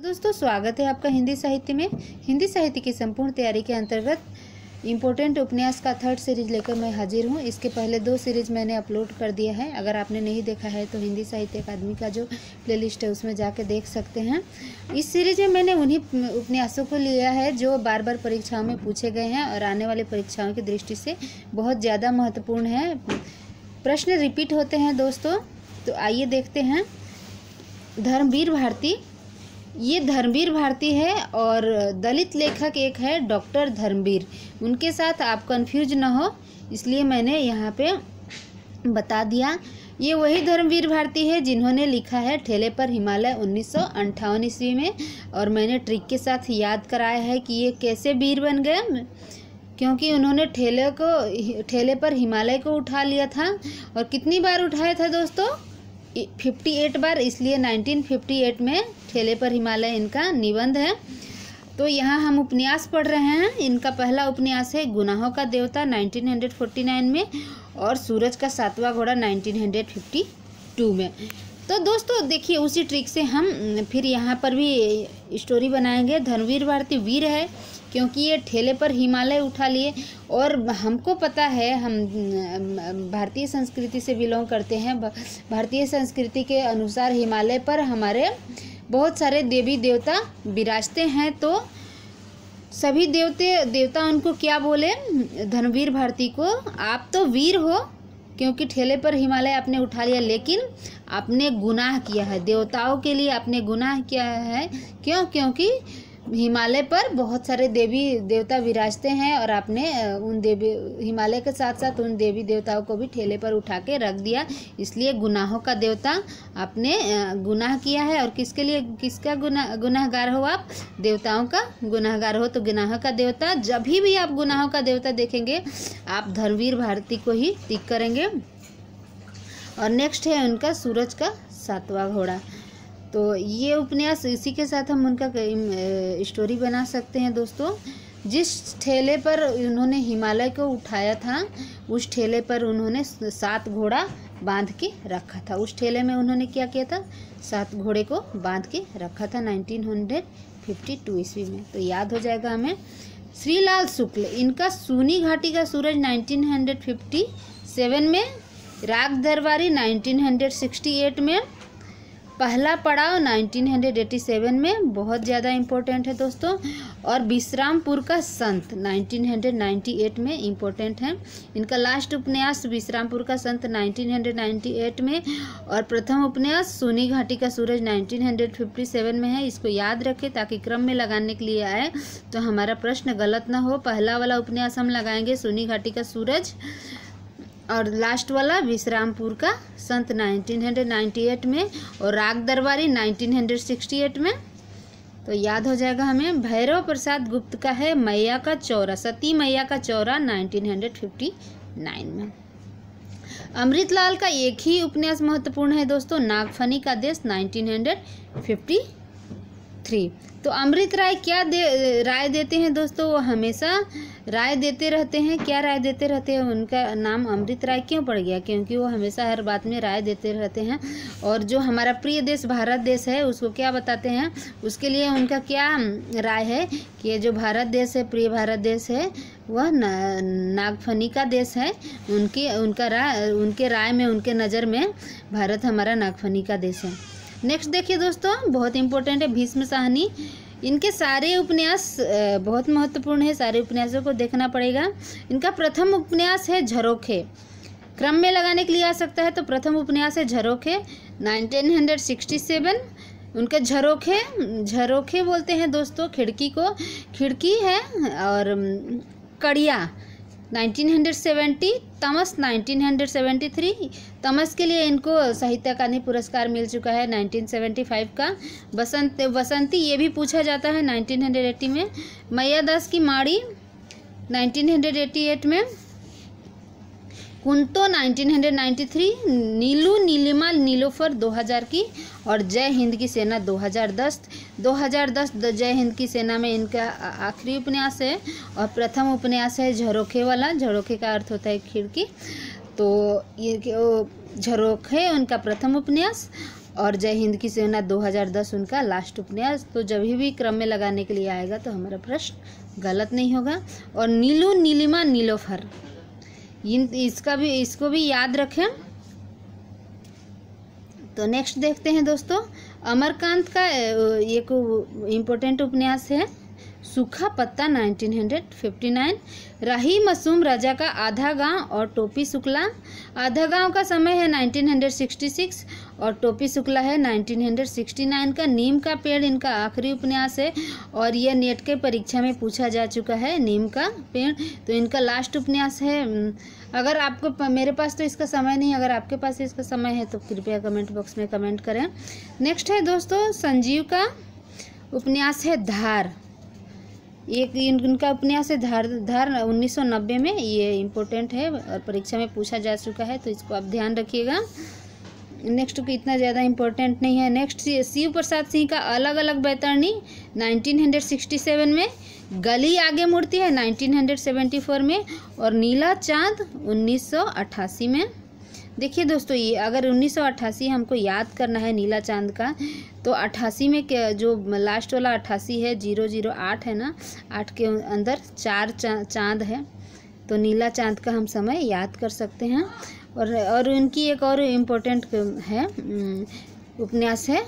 दोस्तों स्वागत है आपका हिंदी साहित्य में। हिंदी साहित्य की संपूर्ण तैयारी के अंतर्गत इम्पोर्टेंट उपन्यास का थर्ड सीरीज लेकर मैं हाजिर हूँ। इसके पहले 2 सीरीज मैंने अपलोड कर दिया है। अगर आपने नहीं देखा है तो हिंदी साहित्य अकादमी का जो प्लेलिस्ट है उसमें जाके देख सकते हैं। इस सीरीज में मैंने उन्हीं उपन्यासों को लिया है जो बार बार परीक्षाओं में पूछे गए हैं और आने वाली परीक्षाओं की दृष्टि से बहुत ज़्यादा महत्वपूर्ण है। प्रश्न रिपीट होते हैं दोस्तों, तो आइए देखते हैं। धर्मवीर भारती, ये धर्मवीर भारती है और दलित लेखक एक है डॉक्टर धर्मवीर। उनके साथ आप कंफ्यूज ना हो इसलिए मैंने यहाँ पे बता दिया। ये वही धर्मवीर भारती है जिन्होंने लिखा है ठेले पर हिमालय 1958 ईस्वी में। और मैंने ट्रिक के साथ याद कराया है कि ये कैसे वीर बन गए, क्योंकि उन्होंने ठेले पर हिमालय को उठा लिया था। और कितनी बार उठाया था दोस्तों? 58 बार, इसलिए 1958 में ठेले पर हिमालय इनका निबंध है। तो यहाँ हम उपन्यास पढ़ रहे हैं। इनका पहला उपन्यास है गुनाहों का देवता 1949 में और सूरज का 7वां घोड़ा 1952 में। तो दोस्तों देखिए, उसी ट्रिक से हम फिर यहाँ पर भी स्टोरी बनाएंगे। धर्मवीर भारती वीर है क्योंकि ये ठेले पर हिमालय उठा लिए। और हमको पता है, हम भारतीय संस्कृति से बिलोंग करते हैं। भारतीय संस्कृति के अनुसार हिमालय पर हमारे बहुत सारे देवी देवता विराजते हैं। तो सभी देवता उनको क्या बोले? धर्मवीर भारती को, आप तो वीर हो क्योंकि ठेले पर हिमालय आपने उठा लिया, लेकिन आपने गुनाह किया है। देवताओं के लिए आपने गुनाह किया है। क्यों? क्योंकि हिमालय पर बहुत सारे देवी देवता विराजते हैं और आपने उन हिमालय के साथ साथ उन देवी देवताओं को भी ठेले पर उठा के रख दिया। इसलिए गुनाहों का देवता आपने गुनाह किया है। और किसके लिए, किसका गुनाहगार हो आप? देवताओं का गुनाहगार हो। तो गुनाहों का देवता, जब भी आप गुनाहों का देवता देखेंगे आप धर्मवीर भारती को ही टिक करेंगे। और नेक्स्ट है उनका सूरज का 7वां घोड़ा। तो ये उपन्यास, इसी के साथ हम उनका स्टोरी बना सकते हैं दोस्तों। जिस ठेले पर उन्होंने हिमालय को उठाया था उस ठेले पर उन्होंने 7 घोड़ा बांध के रखा था। उस ठेले में उन्होंने क्या किया था? 7 घोड़े को बांध के रखा था 1952 ईस्वी में। तो याद हो जाएगा हमें। श्रीलाल शुक्ल, इनका सूनी घाटी का सूरज 1957 में, राग दरबारी 1968 में, पहला पड़ाव 1987 में, बहुत ज़्यादा इम्पोर्टेंट है दोस्तों। और विश्रामपुर का संत 1998 में इम्पोर्टेंट है। इनका लास्ट उपन्यास विश्रामपुर का संत 1998 में और प्रथम उपन्यास सूनी घाटी का सूरज 1957 में है। इसको याद रखें ताकि क्रम में लगाने के लिए आए तो हमारा प्रश्न गलत ना हो। पहला वाला उपन्यास हम लगाएंगे सूनी घाटी का सूरज और लास्ट वाला विश्रामपुर का संत 1998 में और राग दरबारी 1968 में। तो याद हो जाएगा हमें। भैरव प्रसाद गुप्त का है मैया का चौरा, सती मैया का चौरा 1959 में। अमृतलाल का एक ही उपन्यास महत्वपूर्ण है दोस्तों, नागफनी का देश 1953। तो अमृत राय क्या राय देते हैं दोस्तों? वो हमेशा राय देते रहते हैं। क्या राय देते रहते हैं? उनका नाम अमृत राय क्यों पड़ गया? क्योंकि वो हमेशा हर बात में राय देते रहते हैं। और जो हमारा प्रिय देश भारत देश है उसको क्या बताते हैं? उसके लिए उनका क्या राय है कि ये जो भारत देश है, प्रिय भारत देश है, वह नागफनी का देश है। उनके राय में, उनके नज़र में भारत हमारा नागफनी का देश है। नेक्स्ट देखिए दोस्तों, बहुत इंपॉर्टेंट है भीष्म साहनी। इनके सारे उपन्यास बहुत महत्वपूर्ण है, सारे उपन्यासों को देखना पड़ेगा। इनका प्रथम उपन्यास है झरोखे। क्रम में लगाने के लिए आ सकता है तो प्रथम उपन्यास है झरोखे 1967। उनका झरोखे बोलते हैं दोस्तों खिड़की को, खिड़की है। और कड़िया 1970, तमस 1973। तमस के लिए इनको साहित्य अकादमी पुरस्कार मिल चुका है 1975 का। बसंती ये भी पूछा जाता है 1980 में। मैया दास की माड़ी 1988 में। कुंतो 1993। नीलू नीलिमा नीलोफर 2000 की। और जय हिंद की सेना 2010 जय हिंद की सेना में इनका आखिरी उपन्यास है। और प्रथम उपन्यास है झरोखे वाला। झरोखे का अर्थ होता है खिड़की। तो ये झरोखे उनका प्रथम उपन्यास। और जय हिंद की सेना 2010 उनका लास्ट उपन्यास। तो जब भी क्रम में लगाने के लिए आएगा तो हमारा प्रश्न गलत नहीं होगा। और नीलू, नीलिमा, नीलोफर, इसको भी याद रखें। तो नेक्स्ट देखते हैं दोस्तों, अमरकांत का एक इम्पोर्टेंट उपन्यास है सूखा पत्ता 1959। राही मासूम रजा का आधा गांव और टोपी शुक्ला। आधा गांव का समय है 1966 और टोपी शुक्ला है 1969 का। नीम का पेड़ इनका आखिरी उपन्यास है और यह नेट के परीक्षा में पूछा जा चुका है। नीम का पेड़ तो इनका लास्ट उपन्यास है। अगर आपको, मेरे पास तो इसका समय नहीं, अगर आपके पास इसका समय है तो कृपया कमेंट बॉक्स में कमेंट करें। नेक्स्ट है दोस्तों, संजीव का उपन्यास है धार। एक इनका उपन्यास है धार 1990 में। ये इम्पोर्टेंट है और परीक्षा में पूछा जा चुका है, तो इसको आप ध्यान रखिएगा। नेक्स्ट को इतना ज़्यादा इम्पोर्टेंट नहीं है। नेक्स्ट शिव प्रसाद सिंह का अलग अलग बैतरणी 1967 में। गली आगे मुड़ती है 1974 में और नीला चांद 1988 में। देखिए दोस्तों, ये अगर 1988 हमको याद करना है नीला चांद का, तो 88 में जो लास्ट वाला 88 है 008 है ना, 8 के अंदर 4 चांद है, तो नीला चांद का हम समय याद कर सकते हैं। और उनकी एक और इम्पोर्टेंट है उपन्यास है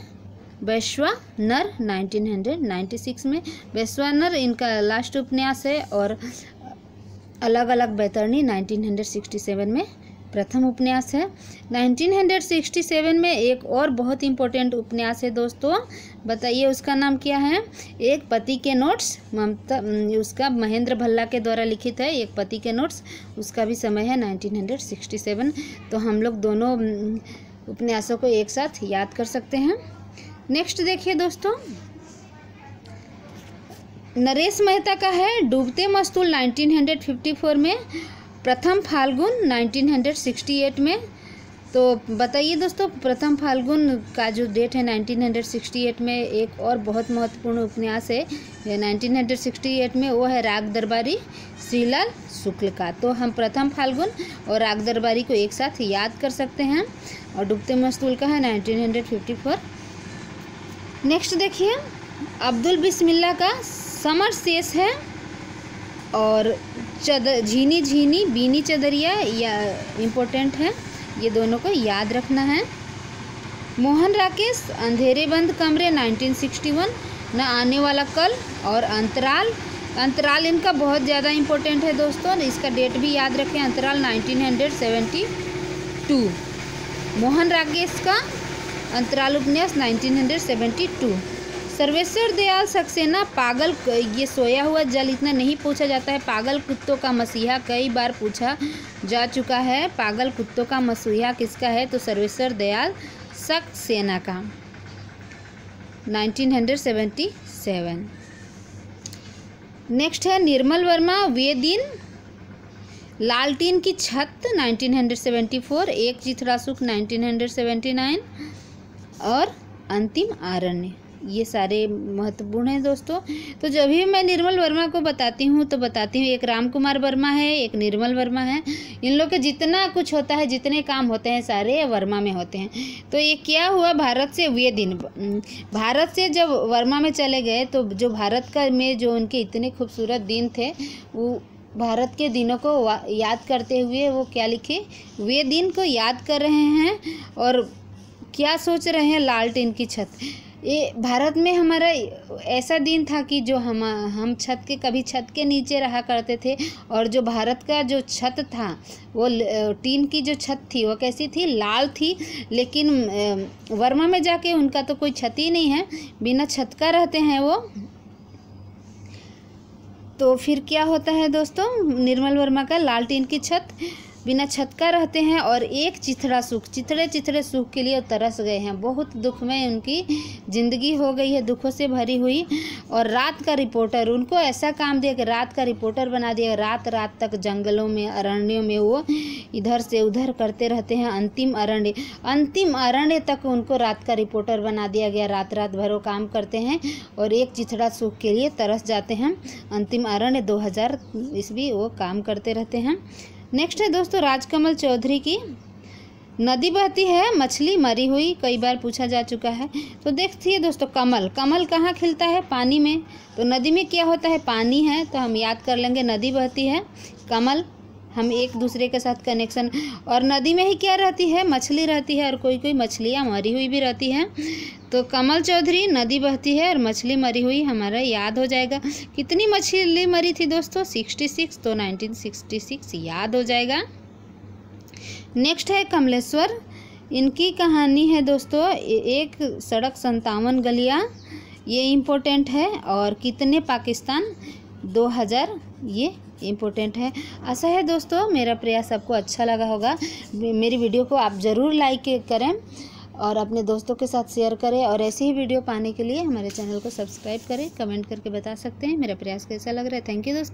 वैश्वानर 1996 में। वैश्वानर इनका लास्ट उपन्यास है और अलग अलग बैतरणी 1967 में प्रथम उपन्यास है। 1967 में एक और बहुत इम्पोर्टेंट उपन्यास है दोस्तों, बताइए उसका नाम क्या है। एक पति के नोट्स, ममता, उसका महेंद्र भल्ला के द्वारा लिखित है। एक पति के नोट्स, उसका भी समय है 1967। तो हम लोग दोनों उपन्यासों को एक साथ याद कर सकते हैं। नेक्स्ट देखिए दोस्तों, नरेश मेहता का है डूबते मस्तूल 1954 में। प्रथम फाल्गुन 1968 में। तो बताइए दोस्तों, प्रथम फाल्गुन का जो डेट है 1968 में, एक और बहुत महत्वपूर्ण उपन्यास है 1968 में, वो है राग दरबारी श्रीलाल शुक्ल का। तो हम प्रथम फाल्गुन और राग दरबारी को एक साथ याद कर सकते हैं। और डूबते मस्तूल का है 1954। नेक्स्ट देखिए, अब्दुल बिस्मिल्लाह का समर शेष है और झीनी झीनी बीनी चदरिया, या इम्पोर्टेंट है, ये दोनों को याद रखना है। मोहन राकेश अंधेरे बंद कमरे 1961, न आने वाला कल और अंतराल इनका बहुत ज़्यादा इम्पोर्टेंट है दोस्तों, इसका डेट भी याद रखें। अंतराल 1972। मोहन राकेश का अंतराल उपन्यास 1972। सर्वेश्वर दयाल सक्सेना पागल, ये सोया हुआ जल इतना नहीं पूछा जाता है। पागल कुत्तों का मसीहा कई बार पूछा जा चुका है। पागल कुत्तों का मसीहा किसका है, तो सर्वेश्वर दयाल सक्सेना का 1977। नेक्स्ट है निर्मल वर्मा वे दिन लालटीन की छत 1974। एक चिथड़ासुख 1979 और अंतिम आरण्य, ये सारे महत्वपूर्ण हैं दोस्तों। तो जब भी मैं निर्मल वर्मा को बताती हूँ तो बताती हूँ, एक राम कुमार वर्मा है, एक निर्मल वर्मा है। इन लोग के जितना कुछ होता है, जितने काम होते हैं सारे वर्मा में होते हैं। तो ये क्या हुआ, भारत से वे दिन, भारत से जब वर्मा में चले गए तो जो भारत का में जो उनके इतने खूबसूरत दिन थे, वो भारत के दिनों को याद करते हुए वो क्या लिखे, वे दिन को याद कर रहे हैं और क्या सोच रहे हैं, लालटेन की छत। ये भारत में हमारा ऐसा दिन था कि जो हम छत के, कभी छत के नीचे रहा करते थे, और जो भारत का जो छत था वो टीन की जो छत थी वो कैसी थी, लाल थी। लेकिन वर्मा में जाके उनका तो कोई छत ही नहीं है, बिना छत का रहते हैं वो। तो फिर क्या होता है दोस्तों, निर्मल वर्मा का लालटीन की छत, बिना छत का रहते हैं और एक चिथड़ा सुख, चिथड़े सुख के लिए तरस गए हैं। बहुत दुख में उनकी ज़िंदगी हो गई है, दुखों से भरी हुई। और रात का रिपोर्टर, उनको ऐसा काम दिया कि रात का रिपोर्टर बना दिया। रात रात तक जंगलों में, अरण्यों में वो इधर से उधर करते रहते हैं। अंतिम अरण्य तक उनको रात का रिपोर्टर बना दिया गया। रात रात भर वो काम करते हैं और एक चिथड़ा सुख के लिए तरस जाते हैं। अंतिम अरण्य 2000 ईस्वी वो काम करते रहते हैं। नेक्स्ट है दोस्तों राजकमल चौधरी की नदी बहती है, मछली मरी हुई, कई बार पूछा जा चुका है। तो देखिए दोस्तों, कमल, कमल कहाँ खिलता है? पानी में। तो नदी में क्या होता है? पानी है, तो हम याद कर लेंगे नदी बहती है, कमल, हम एक दूसरे के साथ कनेक्शन। और नदी में ही क्या रहती है? मछली रहती है, और कोई कोई मछलियाँ मरी हुई भी रहती हैं। तो कमल चौधरी, नदी बहती है और मछली मरी हुई, हमारा याद हो जाएगा। कितनी मछली मरी थी दोस्तों? 66। तो 1966 याद हो जाएगा। नेक्स्ट है कमलेश्वर, इनकी कहानी है दोस्तों एक सड़क 57 गलियाँ, ये इम्पोर्टेंट है। और कितने पाकिस्तान? 2000, ये इम्पोर्टेंट है। आशा है दोस्तों मेरा प्रयास आपको अच्छा लगा होगा। मेरी वीडियो को आप ज़रूर लाइक करें और अपने दोस्तों के साथ शेयर करें, और ऐसी ही वीडियो पाने के लिए हमारे चैनल को सब्सक्राइब करें। कमेंट करके बता सकते हैं मेरा प्रयास कैसा लग रहा है। थैंक यू दोस्तों।